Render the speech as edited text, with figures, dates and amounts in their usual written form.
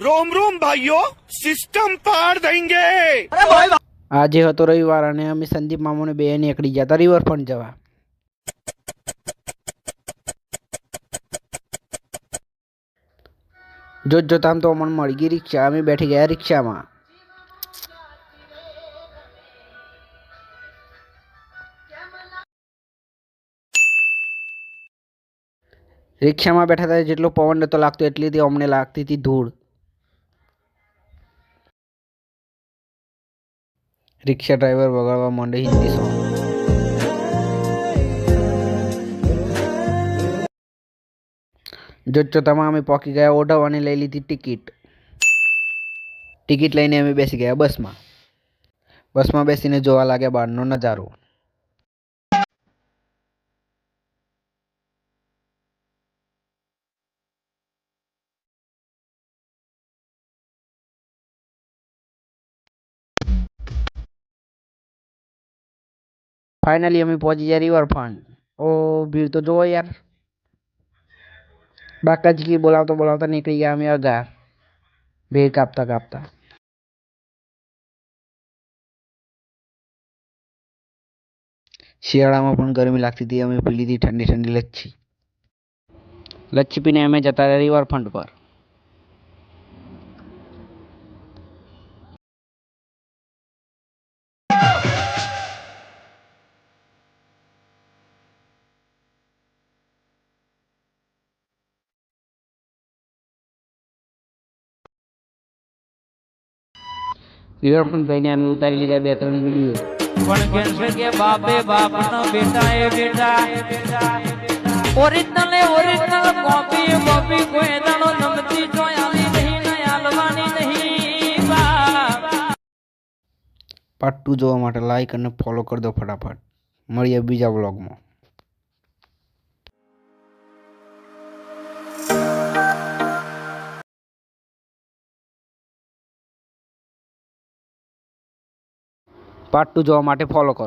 रोम रोम भाइयों, सिस्टम पार देंगे। આજે હતો રવિવાર અને અમે સંદીપ મામાને બે નીકળી ગયા હતા રિવરફ્રન્ટ જવા. જોતા આમ તો અમને મળી ગઈ રિક્ષા. અમે બેઠી ગયા રિક્ષામાં. રિક્ષામાં બેઠા હતા જેટલો પવન નતો લાગતો એટલી અમને લાગતી હતી ધૂળ. રિક્ષા ડ્રાઈવર વગાડવા માંડે હિન્દી સોંગ. જોતામાં અમે પહોંચી ગયા ઓઢવ અને લઈ લીધી ટિકિટ. ટિકિટ લઈને અમે બેસી ગયા બસમાં. બસમાં બેસીને જોવા લાગ્યા બહારનો નજારો. ફાઇનલી અમે પહોંચી ગયા રિવરફ્રન્ટ. ઓ ભીડ તો જોવો યાર. બાકાજી બોલાવતા બોલાવતા નીકળી ગયા અમે અગા. ભીડ કાપતા કાપતા. શિયાળામાં પણ ગરમી લાગતી હતી. અમે પી લીધી ઠંડી ઠંડી લચ્છી. લચ્છી પીને અમે જતા રહ્યા રિવરફ્રન્ટ પર. રિવરફ્રન્ટ જઈને અમે ઉતારી લીધા 2-3 વિડીયો. પણ કહેશે કે બાપે બાપનો બેટા એ બેટા ઓરિજિનલ કોપી કોઈ દાડો નમતી જોઈ આલી નહીં ને આલવાની નહીં બાપ. પાર્ટ 2 જોવા માટે લાઈક અને ફોલો કરી દો ફટાફટ. મળીએ બીજા વ્લોગમાં. પાર્ટ 2 જોવા માટે ફોલો કરો.